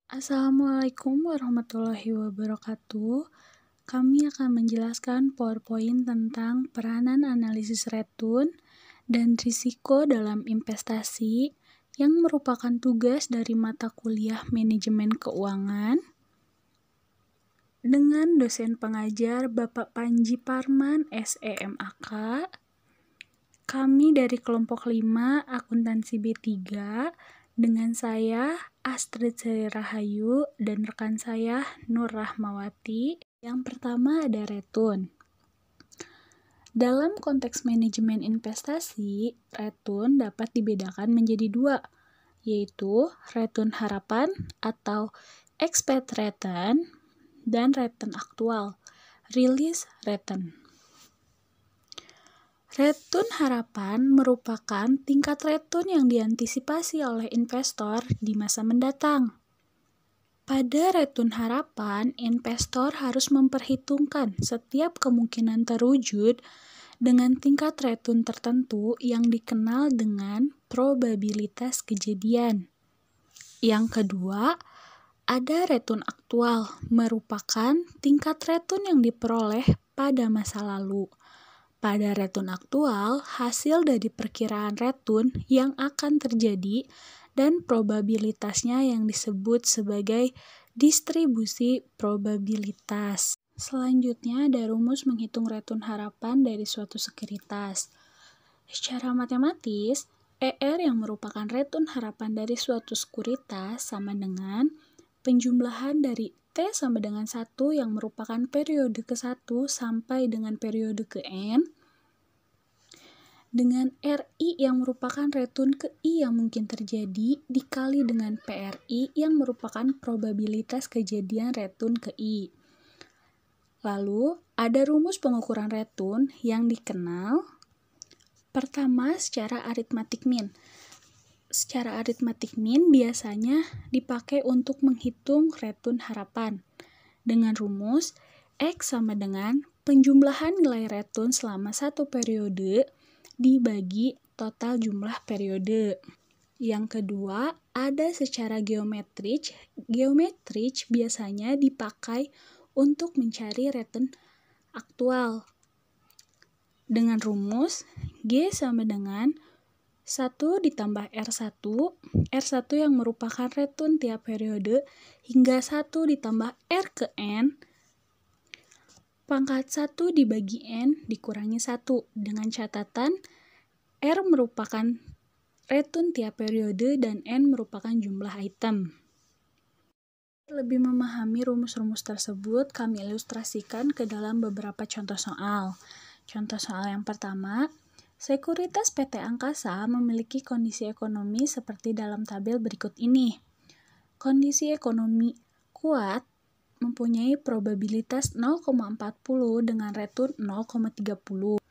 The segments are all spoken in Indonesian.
Assalamualaikum warahmatullahi wabarakatuh. Kami akan menjelaskan PowerPoint tentang peranan analisis return dan risiko dalam investasi yang merupakan tugas dari mata kuliah Manajemen Keuangan dengan dosen pengajar Bapak Panji Parman, SEMAK. Kami dari kelompok 5 akuntansi B3 dengan saya Astrid Sari Rahayu dan rekan saya Nur Rahmawati. Yang pertama ada return. Dalam konteks manajemen investasi, return dapat dibedakan menjadi dua, yaitu return harapan atau expected return dan return aktual, release return. Return harapan merupakan tingkat return yang diantisipasi oleh investor di masa mendatang. Pada return harapan, investor harus memperhitungkan setiap kemungkinan terwujud dengan tingkat return tertentu yang dikenal dengan probabilitas kejadian. Yang kedua, ada return aktual, merupakan tingkat return yang diperoleh pada masa lalu. Pada return aktual, hasil dari perkiraan return yang akan terjadi dan probabilitasnya yang disebut sebagai distribusi probabilitas. Selanjutnya ada rumus menghitung return harapan dari suatu sekuritas. Secara matematis, ER yang merupakan return harapan dari suatu sekuritas sama dengan penjumlahan dari T sama dengan 1 yang merupakan periode ke-1 sampai dengan periode ke-N dengan RI yang merupakan return ke I yang mungkin terjadi dikali dengan PRI yang merupakan probabilitas kejadian return ke I. Lalu, ada rumus pengukuran return yang dikenal pertama secara aritmatik mean. Secara aritmatik mean biasanya dipakai untuk menghitung return harapan dengan rumus X sama dengan penjumlahan nilai return selama satu periode dibagi total jumlah periode. Yang kedua, ada secara geometrik. Geometrik biasanya dipakai untuk mencari return aktual dengan rumus G sama dengan 1 ditambah R1 yang merupakan return tiap periode, hingga 1 ditambah R ke N, pangkat 1 dibagi N dikurangi 1, dengan catatan R merupakan return tiap periode dan N merupakan jumlah item. Lebih memahami rumus-rumus tersebut, kami ilustrasikan ke dalam beberapa contoh soal. Contoh soal yang pertama, sekuritas PT Angkasa memiliki kondisi ekonomi seperti dalam tabel berikut ini. Kondisi ekonomi kuat mempunyai probabilitas 0,40 dengan return 0,30.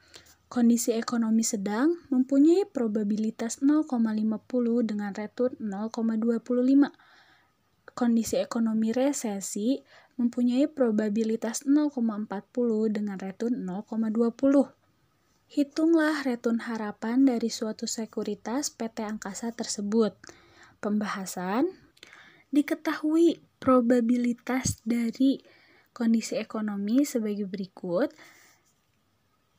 Kondisi ekonomi sedang mempunyai probabilitas 0,50 dengan return 0,25. Kondisi ekonomi resesi mempunyai probabilitas 0,40 dengan return 0,20. Hitunglah return harapan dari suatu sekuritas PT Angkasa tersebut. Pembahasan, diketahui probabilitas dari kondisi ekonomi sebagai berikut.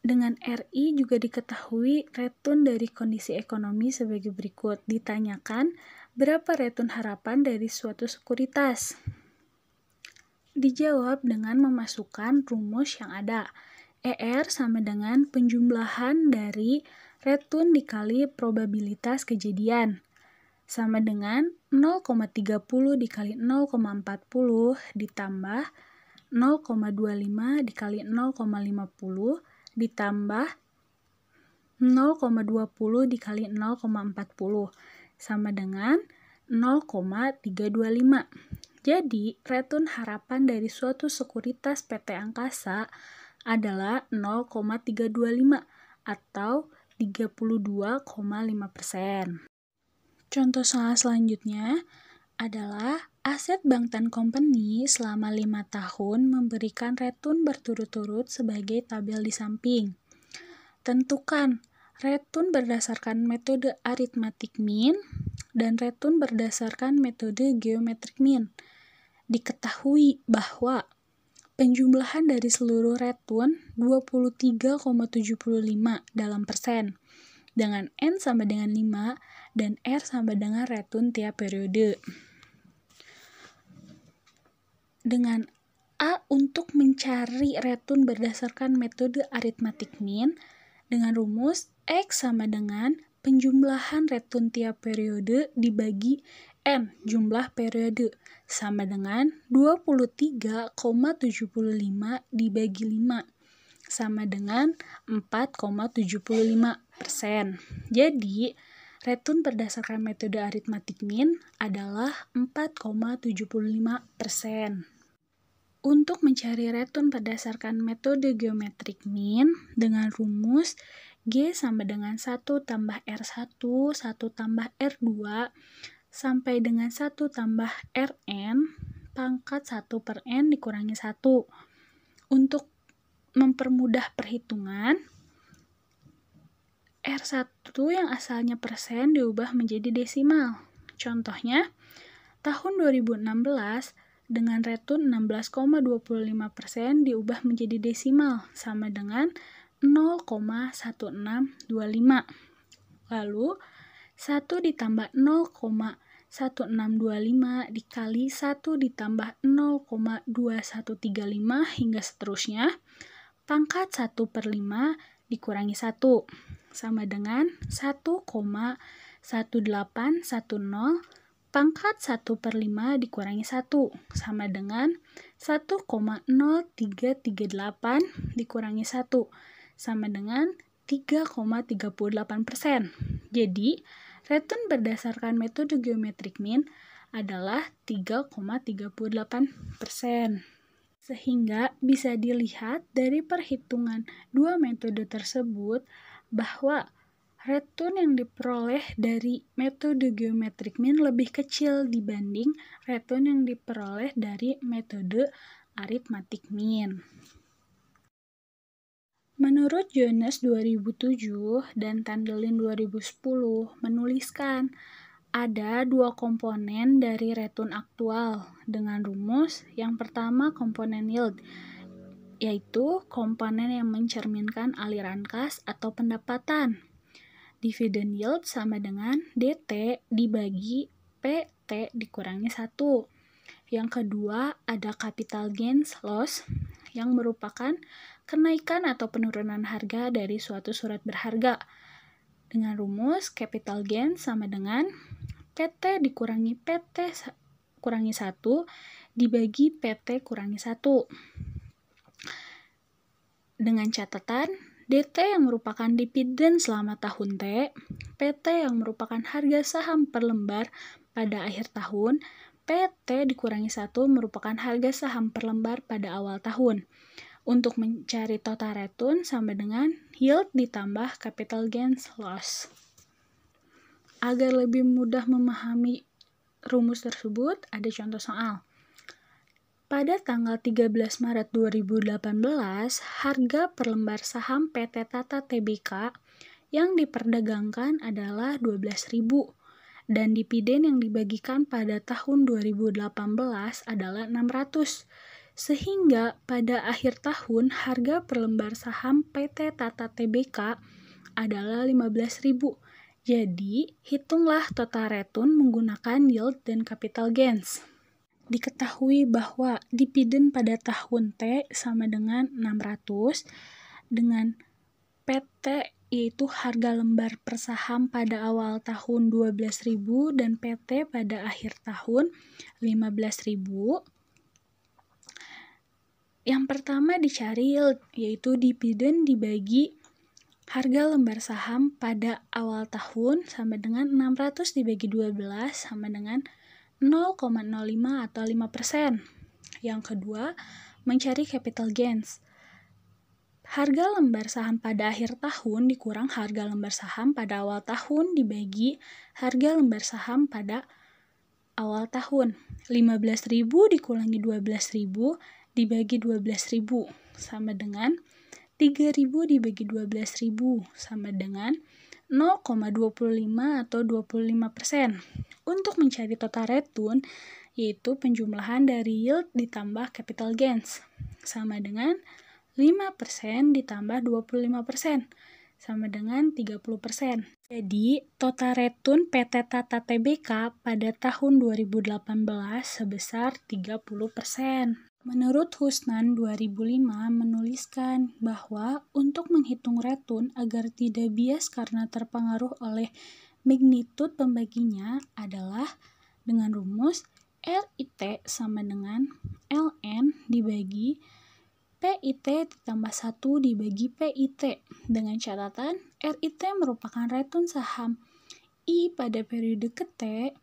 Dengan RI juga diketahui return dari kondisi ekonomi sebagai berikut. Ditanyakan berapa return harapan dari suatu sekuritas. Dijawab dengan memasukkan rumus yang ada. ER sama dengan penjumlahan dari return dikali probabilitas kejadian. Sama dengan 0,30 dikali 0,40 ditambah 0,25 dikali 0,50 ditambah 0,20 dikali 0,40 sama dengan 0,325. Jadi, return harapan dari suatu sekuritas PT Angkasa adalah 0,325 atau 32,5%. Contoh soal selanjutnya adalah aset Bank Tan Company selama 5 tahun memberikan return berturut-turut sebagai tabel di samping. Tentukan return berdasarkan metode arithmetic mean dan retun berdasarkan metode geometric mean. Diketahui bahwa penjumlahan dari seluruh retun 23,75 dalam persen, dengan N sama dengan 5 dan R sama dengan retun tiap periode. Dengan A untuk mencari retun berdasarkan metode arithmetic mean dengan rumus X sama dengan penjumlahan retun tiap periode dibagi N jumlah periode sama dengan 23,75 dibagi 5 sama dengan 4,75%. Jadi, retun berdasarkan metode arithmetic mean adalah 4,75%. Untuk mencari retun berdasarkan metode geometric mean dengan rumus G sama dengan 1 tambah R1, 1 tambah R2, sampai dengan 1 tambah Rn, pangkat 1 per N dikurangi 1. Untuk mempermudah perhitungan, R1 yang asalnya persen diubah menjadi desimal. Contohnya, tahun 2016, dengan retun 16,25% diubah menjadi desimal sama dengan 0,1625. Lalu 1 ditambah 0,1625 dikali 1 ditambah 0,2135 hingga seterusnya, pangkat 1 per 5 dikurangi 1 sama dengan 1,1810, pangkat 1 per 5 dikurangi 1 sama dengan 1,0338 dikurangi 1 sama dengan 3,38%. Jadi, retun berdasarkan metode geometric mean adalah 3,38%. Sehingga bisa dilihat dari perhitungan dua metode tersebut bahwa retun yang diperoleh dari metode geometric mean lebih kecil dibanding retun yang diperoleh dari metode arithmetic mean. Menurut Jones 2007 dan Tandelin 2010 menuliskan ada dua komponen dari retun aktual dengan rumus yang pertama komponen yield, yaitu komponen yang mencerminkan aliran kas atau pendapatan. Dividend yield sama dengan DT dibagi PT dikurangi 1. Yang kedua ada capital gains loss yang merupakan kenaikan atau penurunan harga dari suatu surat berharga. Dengan rumus capital gain sama dengan PT dikurangi PT kurangi 1 dibagi PT kurangi 1. Dengan catatan, DT yang merupakan dividen selama tahun T, PT yang merupakan harga saham per lembar pada akhir tahun, PT dikurangi 1 merupakan harga saham per lembar pada awal tahun. Untuk mencari total retun sama dengan yield ditambah capital gains loss. Agar lebih mudah memahami rumus tersebut, ada contoh soal. Pada tanggal 13 Maret 2018, harga per lembar saham PT Tata Tbk yang diperdagangkan adalah 12.000 dan dividen yang dibagikan pada tahun 2018 adalah 600. Sehingga pada akhir tahun harga per lembar saham PT Tata Tbk adalah 15.000. Jadi, hitunglah total retun menggunakan yield dan capital gains. Diketahui bahwa dividen pada tahun T sama dengan 600 dengan PT yaitu harga lembar per saham pada awal tahun 12.000 dan PT pada akhir tahun 15.000. Yang pertama dicari yield, yaitu dividen dibagi harga lembar saham pada awal tahun sama dengan 600 dibagi 12 sama dengan 0,05 atau 5%. Yang kedua, mencari capital gains. Harga lembar saham pada akhir tahun dikurang harga lembar saham pada awal tahun dibagi harga lembar saham pada awal tahun. 15.000 dikurangi 12.000 dibagi 12.000 sama dengan 3.000 dibagi 12.000 sama dengan 0,25 atau 25%. Untuk mencari total return, yaitu penjumlahan dari yield ditambah capital gains, sama dengan 5% ditambah 25%, sama dengan 30%. Jadi, total return PT Tata Tbk pada tahun 2018 sebesar 30%. Menurut Husnan 2005 menuliskan bahwa untuk menghitung return agar tidak bias karena terpengaruh oleh magnitude pembaginya adalah dengan rumus RIT sama dengan LN dibagi PIT ditambah 1 dibagi PIT, dengan catatan RIT merupakan return saham I pada periode ke T,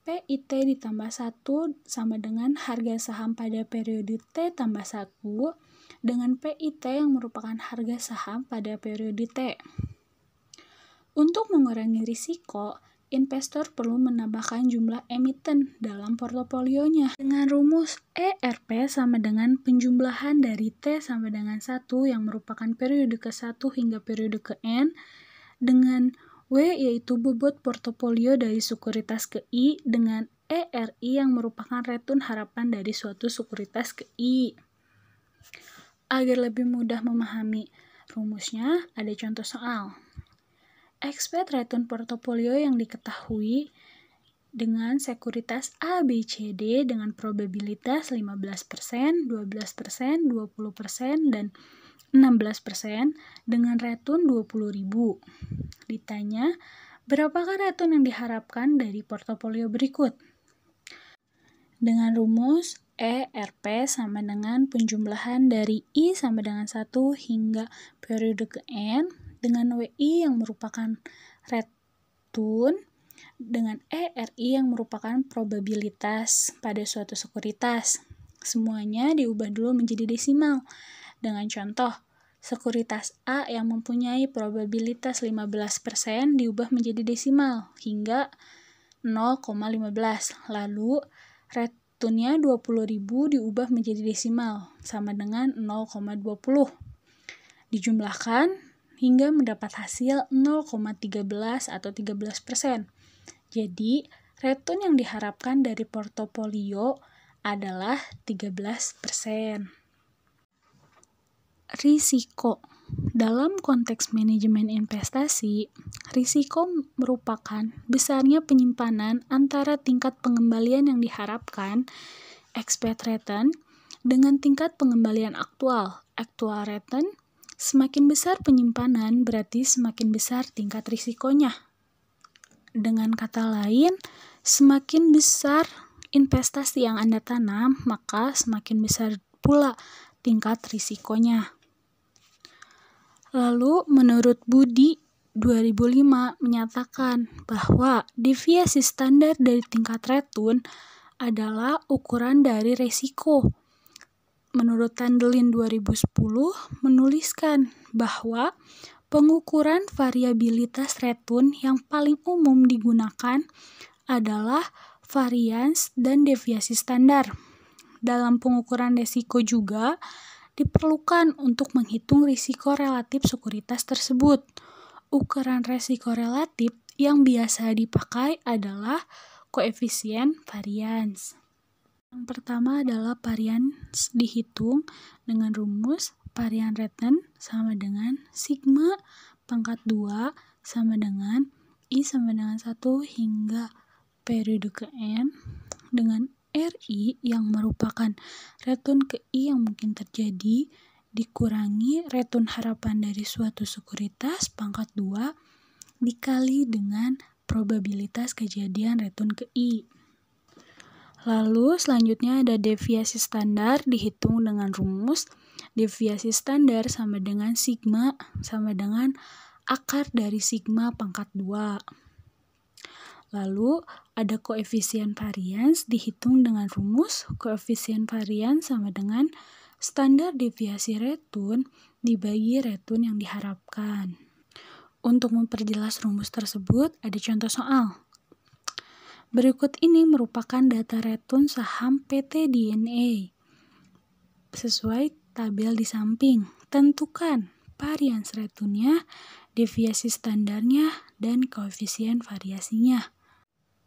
PIT ditambah 1 sama dengan harga saham pada periode T tambah 1 dengan PIT yang merupakan harga saham pada periode T. Untuk mengurangi risiko, investor perlu menambahkan jumlah emiten dalam portofolionya dengan rumus ERP sama dengan penjumlahan dari T sama dengan 1 yang merupakan periode ke-1 hingga periode ke-N dengan W yaitu bobot portofolio dari sekuritas ke I dengan ERI yang merupakan return harapan dari suatu sekuritas ke I. Agar lebih mudah memahami rumusnya, ada contoh soal. Expect return portofolio yang diketahui dengan sekuritas A, B, C, D dengan probabilitas 15%, 12%, 20%, dan 16% dengan return 20.000. Ditanya, berapakah return yang diharapkan dari portofolio berikut? Dengan rumus ERP sama dengan penjumlahan dari I sama dengan 1 hingga periode ke N dengan WI yang merupakan return dengan ERI yang merupakan probabilitas pada suatu sekuritas. Semuanya diubah dulu menjadi desimal. Dengan contoh, sekuritas A yang mempunyai probabilitas 15% diubah menjadi desimal hingga 0,15. Lalu, returnnya 20.000 diubah menjadi desimal sama dengan 0,20. Dijumlahkan hingga mendapat hasil 0,13 atau 13%. Jadi, return yang diharapkan dari portofolio adalah 13%. Risiko. Dalam konteks manajemen investasi, risiko merupakan besarnya penyimpanan antara tingkat pengembalian yang diharapkan, expected return, dengan tingkat pengembalian aktual, actual return. Semakin besar penyimpanan, berarti semakin besar tingkat risikonya. Dengan kata lain, semakin besar investasi yang Anda tanam, maka semakin besar pula tingkat risikonya. Lalu, menurut Budi 2005 menyatakan bahwa deviasi standar dari tingkat return adalah ukuran dari risiko. Menurut Tandelin 2010 menuliskan bahwa pengukuran variabilitas return yang paling umum digunakan adalah varians dan deviasi standar. Dalam pengukuran risiko juga diperlukan untuk menghitung risiko relatif sekuritas tersebut. Ukuran risiko relatif yang biasa dipakai adalah koefisien varians. Yang pertama adalah varians dihitung dengan rumus varian return sama dengan sigma pangkat 2 sama dengan I sama dengan 1 hingga periode ke N dengan RI yang merupakan return ke I yang mungkin terjadi dikurangi return harapan dari suatu sekuritas pangkat 2 dikali dengan probabilitas kejadian return ke I. Lalu selanjutnya ada deviasi standar dihitung dengan rumus deviasi standar sama dengan sigma sama dengan akar dari sigma pangkat 2. Lalu ada koefisien varians dihitung dengan rumus koefisien varians sama dengan standar deviasi return dibagi return yang diharapkan. Untuk memperjelas rumus tersebut ada contoh soal. Berikut ini merupakan data return saham PT DNA. Sesuai tabel di samping, tentukan varians returnnya, deviasi standarnya, dan koefisien variasinya.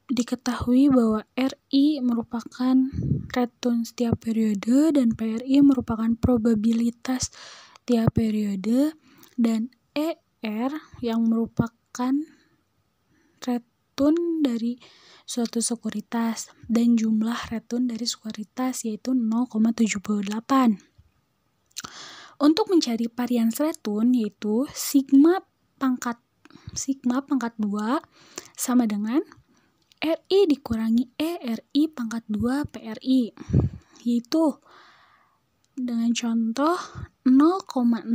Diketahui bahwa RI merupakan return setiap periode dan PRI merupakan probabilitas tiap periode, dan ER yang merupakan return dari suatu sekuritas dan jumlah return dari sekuritas yaitu 0,78. Untuk mencari varians return yaitu sigma pangkat 2 sama dengan RI dikurangi ERI pangkat 2 PRI, yaitu dengan contoh 0,6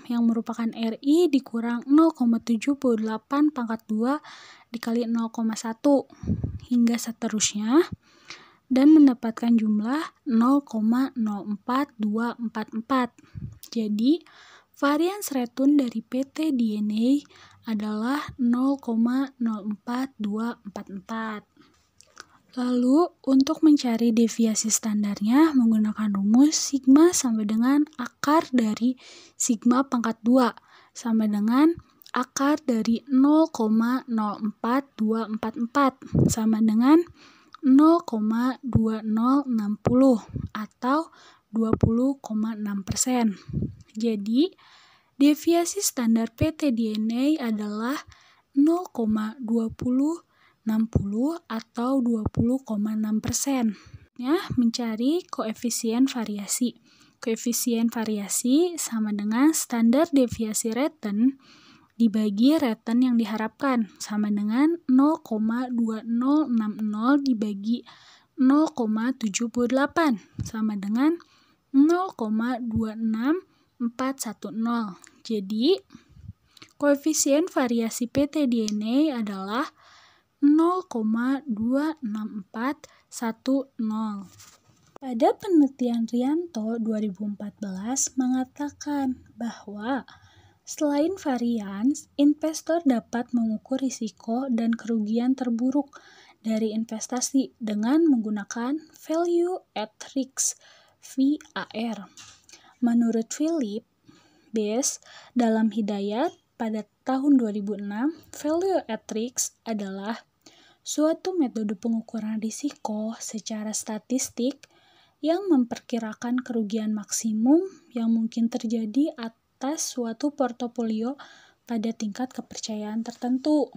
yang merupakan RI dikurang 0,78 pangkat 2 dikali 0,1 hingga seterusnya, dan mendapatkan jumlah 0,04244. Jadi, varians return dari PT DNA adalah 0,04244. Lalu, untuk mencari deviasi standarnya menggunakan rumus sigma sama dengan akar dari sigma pangkat 2 sama dengan akar dari 0,04244 sama dengan 0,2060 atau 20,6%. Jadi, deviasi standar PT DNA adalah 0,2060 atau 20,6%. Mencari koefisien variasi. Koefisien variasi sama dengan standar deviasi return dibagi return yang diharapkan, sama dengan 0,2060 dibagi 0,78 sama dengan 0,26410. Jadi, koefisien variasi PT DNA adalah 0,26410. Pada penelitian Rianto 2014 mengatakan bahwa selain varians, investor dapat mengukur risiko dan kerugian terburuk dari investasi dengan menggunakan value at risk (VAR). Menurut Philip Base dalam Hidayat pada tahun 2006, value at risk adalah suatu metode pengukuran risiko secara statistik yang memperkirakan kerugian maksimum yang mungkin terjadi atas suatu portofolio pada tingkat kepercayaan tertentu.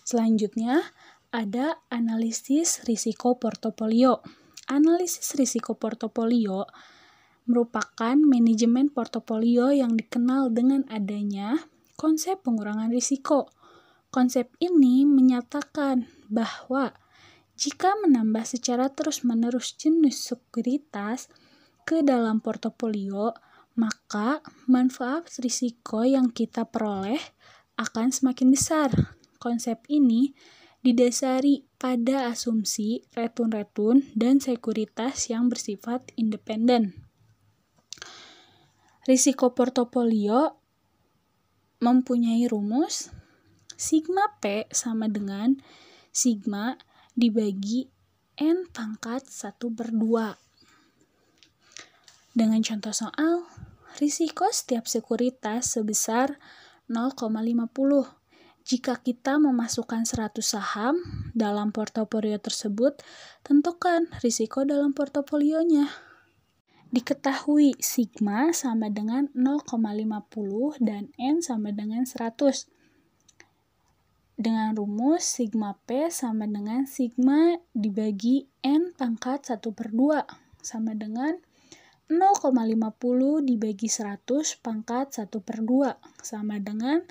Selanjutnya, ada analisis risiko portofolio. Analisis risiko portofolio merupakan manajemen portofolio yang dikenal dengan adanya konsep pengurangan risiko. Konsep ini menyatakan bahwa jika menambah secara terus-menerus jenis sekuritas ke dalam portofolio, maka manfaat risiko yang kita peroleh akan semakin besar. Konsep ini didasari pada asumsi return dan sekuritas yang bersifat independen. Risiko portofolio mempunyai rumus sigma P sama dengan sigma dibagi N pangkat 1/2. Dengan contoh soal, risiko setiap sekuritas sebesar 0,50. Jika kita memasukkan 100 saham dalam portofolio tersebut, tentukan risiko dalam portofolionya. Diketahui sigma sama dengan 0,50 dan N sama dengan 100. Dengan rumus sigma P sama dengan sigma dibagi N pangkat 1/2 sama dengan 0,50 dibagi 100 pangkat 1/2 sama dengan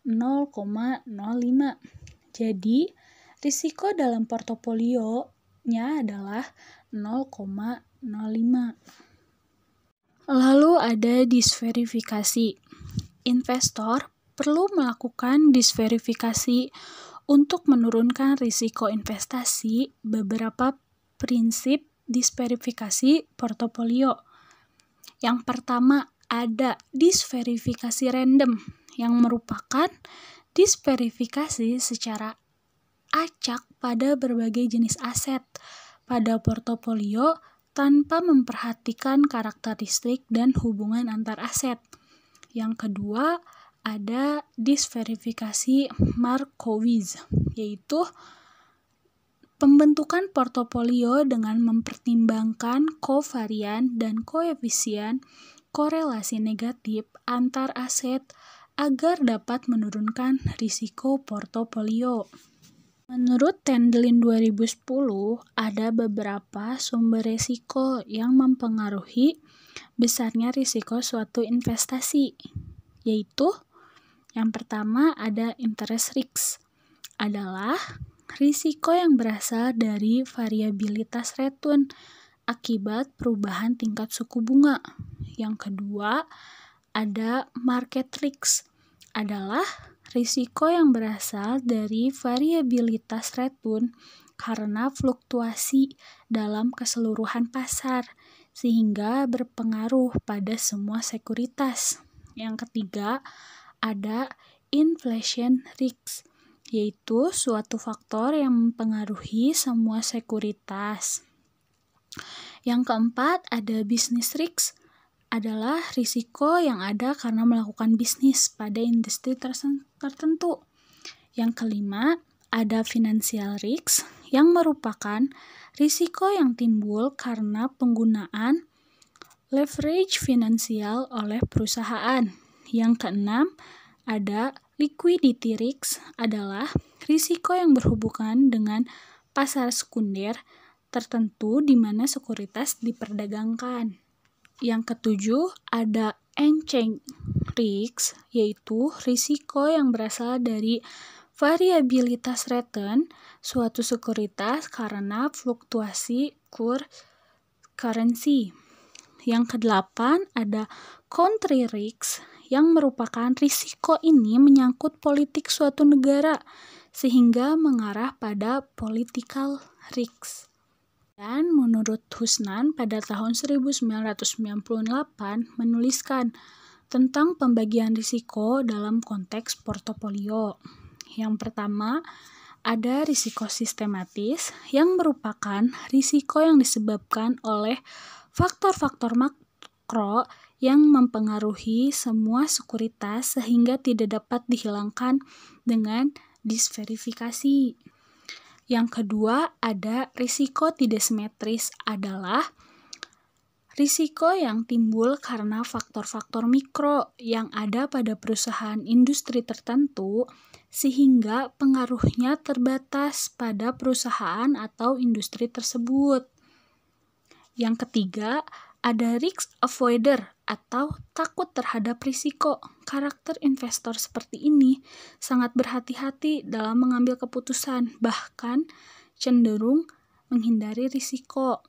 0,05. Jadi, risiko dalam portofolionya adalah 0,05. Lalu ada disverifikasi. Investor perlu melakukan disverifikasi untuk menurunkan risiko investasi. Beberapa prinsip disverifikasi portofolio. Yang pertama, ada disverifikasi random, yang merupakan disverifikasi secara acak pada berbagai jenis aset pada portofolio tanpa memperhatikan karakteristik dan hubungan antar aset. Yang kedua, ada disverifikasi Markowitz, yaitu pembentukan portofolio dengan mempertimbangkan kovarian dan koefisien korelasi negatif antar aset agar dapat menurunkan risiko portofolio. Menurut Tendelin 2010, ada beberapa sumber risiko yang mempengaruhi besarnya risiko suatu investasi, yaitu yang pertama ada interest risk, adalah risiko yang berasal dari variabilitas return akibat perubahan tingkat suku bunga. Yang kedua ada market risk, adalah risiko yang berasal dari variabilitas return karena fluktuasi dalam keseluruhan pasar, sehingga berpengaruh pada semua sekuritas. Yang ketiga, ada inflation risk, yaitu suatu faktor yang mempengaruhi semua sekuritas. Yang keempat, ada business risk, adalah risiko yang ada karena melakukan bisnis pada industri tertentu. Yang kelima, ada financial risk yang merupakan risiko yang timbul karena penggunaan leverage finansial oleh perusahaan. Yang keenam, ada liquidity risk, adalah risiko yang berhubungan dengan pasar sekunder tertentu di mana sekuritas diperdagangkan. Yang ketujuh, ada exchange risk, yaitu risiko yang berasal dari variabilitas return suatu sekuritas karena fluktuasi currency. Yang kedelapan, ada country risk, yang merupakan risiko ini menyangkut politik suatu negara, sehingga mengarah pada political risk. Dan menurut Husnan pada tahun 1998 menuliskan tentang pembagian risiko dalam konteks portofolio. Yang pertama, ada risiko sistematis yang merupakan risiko yang disebabkan oleh faktor-faktor makro yang mempengaruhi semua sekuritas sehingga tidak dapat dihilangkan dengan disverifikasi. Yang kedua, ada risiko tidak simetris, adalah risiko yang timbul karena faktor-faktor mikro yang ada pada perusahaan industri tertentu sehingga pengaruhnya terbatas pada perusahaan atau industri tersebut. Yang ketiga, ada risk avoider atau takut terhadap risiko. Karakter investor seperti ini sangat berhati-hati dalam mengambil keputusan, bahkan cenderung menghindari risiko.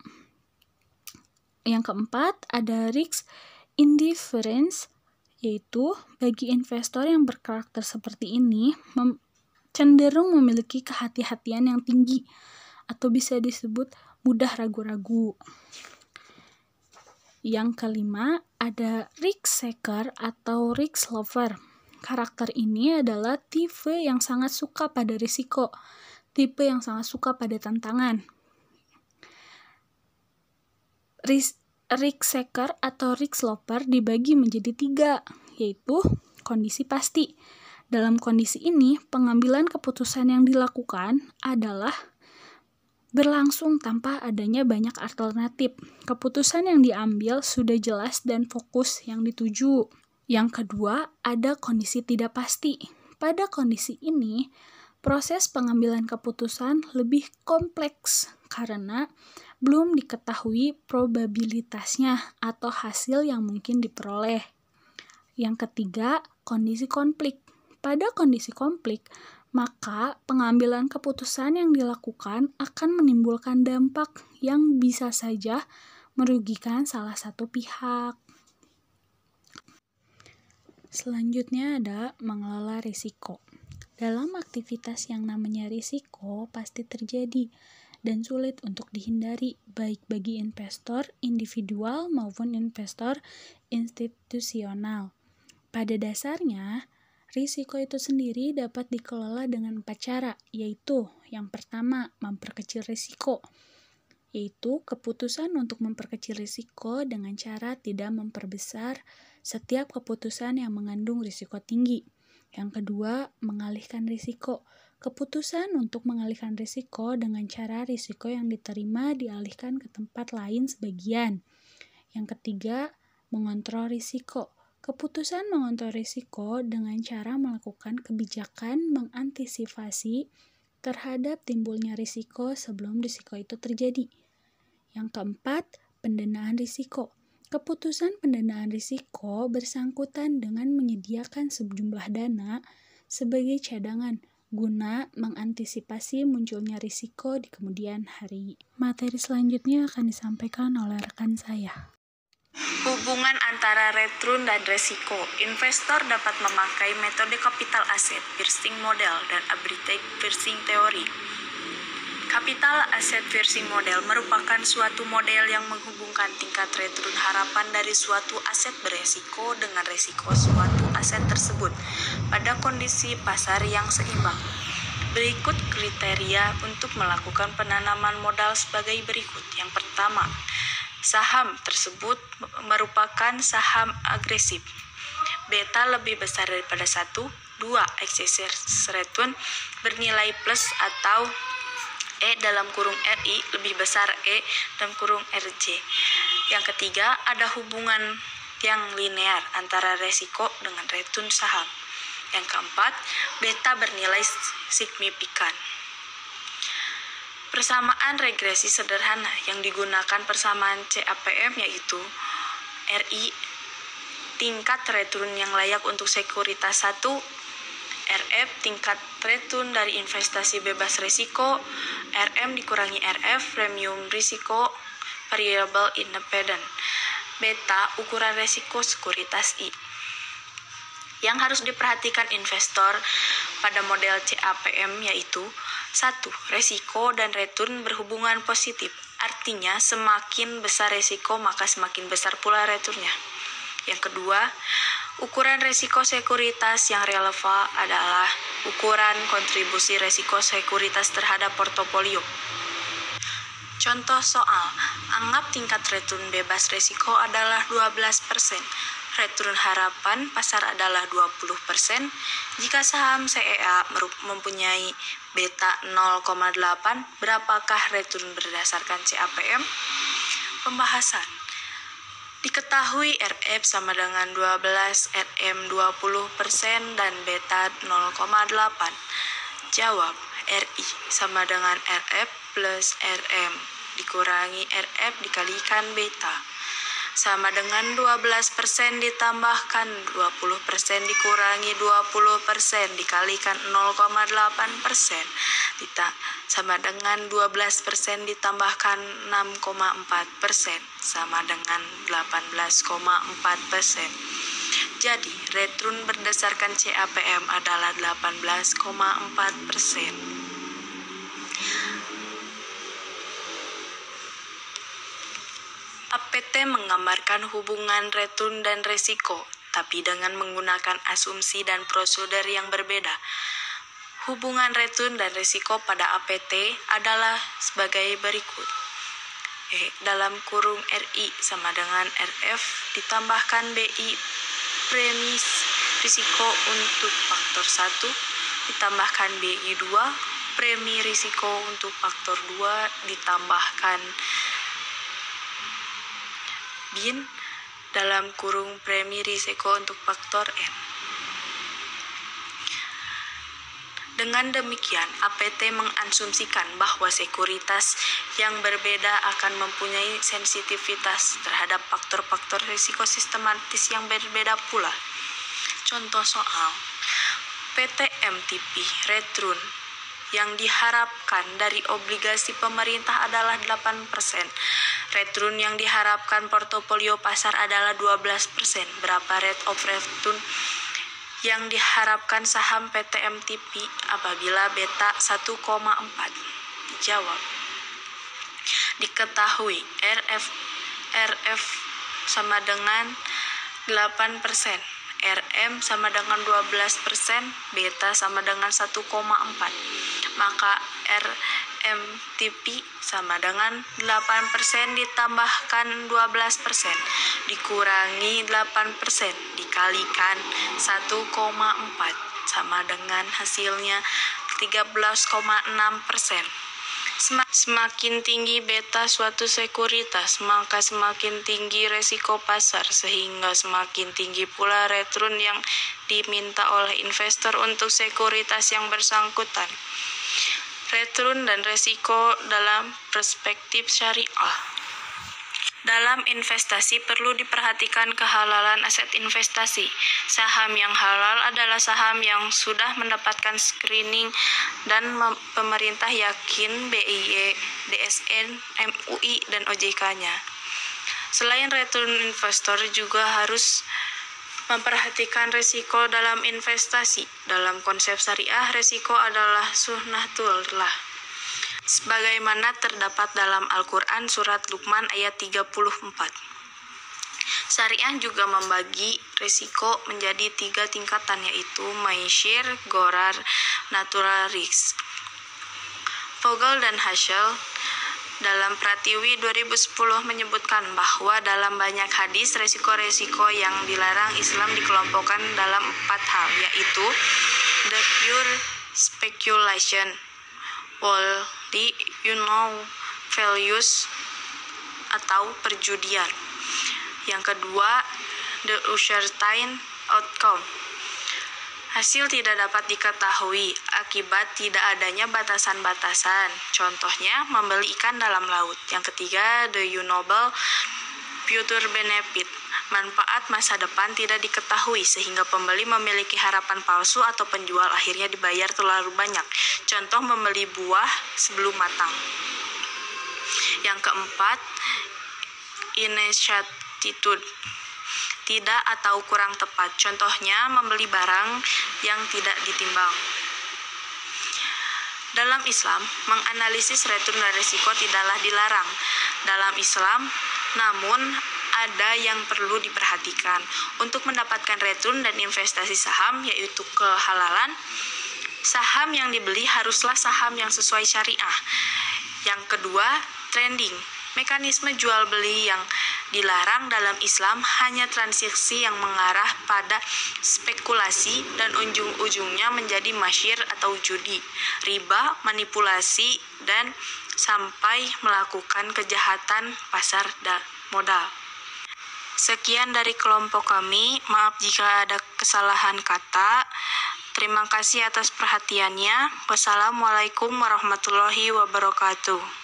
Yang keempat, ada risk indifference, yaitu bagi investor yang berkarakter seperti ini cenderung memiliki kehati-hatian yang tinggi atau bisa disebut mudah ragu-ragu. Yang kelima, ada risk seeker atau risk lover. Karakter ini adalah tipe yang sangat suka pada risiko, tipe yang sangat suka pada tantangan. Risk seeker atau risk lover dibagi menjadi 3, yaitu kondisi pasti. Dalam kondisi ini, pengambilan keputusan yang dilakukan adalah berlangsung tanpa adanya banyak alternatif. Keputusan yang diambil sudah jelas dan fokus yang dituju. Yang kedua, ada kondisi tidak pasti. Pada kondisi ini, proses pengambilan keputusan lebih kompleks karena belum diketahui probabilitasnya atau hasil yang mungkin diperoleh. Yang ketiga, kondisi konflik. Pada kondisi konflik, maka pengambilan keputusan yang dilakukan akan menimbulkan dampak yang bisa saja merugikan salah satu pihak. Selanjutnya ada mengelola risiko. Dalam aktivitas yang namanya risiko pasti terjadi dan sulit untuk dihindari, baik bagi investor individual maupun investor institusional. Pada dasarnya, risiko itu sendiri dapat dikelola dengan 4 cara, yaitu yang pertama, memperkecil risiko. yaitu keputusan untuk memperkecil risiko dengan cara tidak memperbesar setiap keputusan yang mengandung risiko tinggi. Yang kedua, mengalihkan risiko. Keputusan untuk mengalihkan risiko dengan cara risiko yang diterima dialihkan ke tempat lain sebagian. Yang ketiga, mengontrol risiko. Keputusan mengontrol risiko dengan cara melakukan kebijakan mengantisipasi terhadap timbulnya risiko sebelum risiko itu terjadi. Yang keempat, pendanaan risiko. Keputusan pendanaan risiko bersangkutan dengan menyediakan sejumlah dana sebagai cadangan guna mengantisipasi munculnya risiko di kemudian hari. Materi selanjutnya akan disampaikan oleh rekan saya. Hubungan antara return dan resiko. Investor dapat memakai metode capital asset pricing model dan arbitrage pricing teori. Capital asset pricing model merupakan suatu model yang menghubungkan tingkat return harapan dari suatu aset beresiko dengan resiko suatu aset tersebut pada kondisi pasar yang seimbang. Berikut kriteria untuk melakukan penanaman modal sebagai berikut. Yang pertama, saham tersebut merupakan saham agresif. Beta lebih besar daripada 1. 2. Excess return bernilai plus atau E dalam kurung RI lebih besar E dalam kurung RJ. Yang ketiga, ada hubungan yang linear antara resiko dengan return saham. Yang keempat, beta bernilai signifikan. Persamaan regresi sederhana yang digunakan persamaan CAPM yaitu RI tingkat return yang layak untuk sekuritas 1, RF tingkat return dari investasi bebas risiko, RM dikurangi RF premium risiko variable independent, beta ukuran risiko sekuritas I. Yang harus diperhatikan investor pada model CAPM yaitu 1. Resiko dan return berhubungan positif, artinya semakin besar resiko maka semakin besar pula returnnya. Yang kedua, ukuran resiko sekuritas yang relevan adalah ukuran kontribusi resiko sekuritas terhadap portofolio. Contoh soal, anggap tingkat return bebas resiko adalah 12%. Return harapan pasar adalah 20%. Jika saham CEA mempunyai beta 0,8, berapakah return berdasarkan CAPM? Pembahasan. Diketahui RF sama dengan 12, RM 20%, dan beta 0,8. Jawab, RI sama dengan RF plus RM dikurangi RF dikalikan beta sama dengan 12% ditambahkan 20% dikurangi 20% dikalikan 0,8% sama dengan 12% ditambahkan 6,4% sama dengan 18,4%. Jadi, return berdasarkan CAPM adalah 18,4%. APT menggambarkan hubungan return dan resiko, tapi dengan menggunakan asumsi dan prosedur yang berbeda. Hubungan return dan risiko pada APT adalah sebagai berikut. Dalam kurung RI sama dengan RF ditambahkan BI premis risiko untuk faktor 1 ditambahkan BI 2 premi risiko untuk faktor 2 ditambahkan bin dalam kurung premi risiko untuk faktor N. Dengan demikian, APT mengasumsikan bahwa sekuritas yang berbeda akan mempunyai sensitivitas terhadap faktor-faktor risiko sistematis yang berbeda pula. Contoh soal, PT MTP return yang diharapkan dari obligasi pemerintah adalah 8%. Return yang diharapkan portofolio pasar adalah 12%. Berapa rate of return yang diharapkan saham PT MTP apabila beta 1,4? Dijawab. Diketahui RF sama dengan 8%, RM sama dengan 12%, beta sama dengan 1,4. Maka MTP sama dengan 8% ditambahkan 12% dikurangi 8% dikalikan 1,4 sama dengan hasilnya 13,6%. Semakin tinggi beta suatu sekuritas, maka semakin tinggi resiko pasar, sehingga semakin tinggi pula return yang diminta oleh investor untuk sekuritas yang bersangkutan. Return dan resiko dalam perspektif syariah. Dalam investasi perlu diperhatikan kehalalan aset investasi. Saham yang halal adalah saham yang sudah mendapatkan screening dan pemerintah yakin BIY, DSN, MUI, dan OJK-nya. Selain return, investor juga harus memperhatikan risiko dalam investasi. Dalam konsep syariah, risiko adalah sunnatullah, sebagaimana terdapat dalam Al-Quran surat Luqman ayat 34. Syariah juga membagi risiko menjadi 3 tingkatan, yaitu maishir, gorar, natural risk. Vogel dan Haschel dalam Pratiwi 2010 menyebutkan bahwa dalam banyak hadis resiko-resiko yang dilarang Islam dikelompokkan dalam 4 hal, yaitu the pure speculation, the values atau perjudian. Yang kedua, the uncertain outcome. Hasil tidak dapat diketahui akibat tidak adanya batasan-batasan. Contohnya, membeli ikan dalam laut. Yang ketiga, the unknowable future benefit. Manfaat masa depan tidak diketahui sehingga pembeli memiliki harapan palsu atau penjual akhirnya dibayar terlalu banyak. Contoh, membeli buah sebelum matang. Yang keempat, inexactitude. Tidak atau kurang tepat. Contohnya, membeli barang yang tidak ditimbang. Dalam Islam, menganalisis return dan risiko tidaklah dilarang dalam Islam, namun ada yang perlu diperhatikan. Untuk mendapatkan return dan investasi saham, yaitu kehalalan, saham yang dibeli haruslah saham yang sesuai syariah. Yang kedua, trading. Mekanisme jual beli yang dilarang dalam Islam hanya transaksi yang mengarah pada spekulasi dan ujung-ujungnya menjadi masyir atau judi, riba, manipulasi, dan sampai melakukan kejahatan pasar modal. Sekian dari kelompok kami, maaf jika ada kesalahan kata. Terima kasih atas perhatiannya. Wassalamualaikum warahmatullahi wabarakatuh.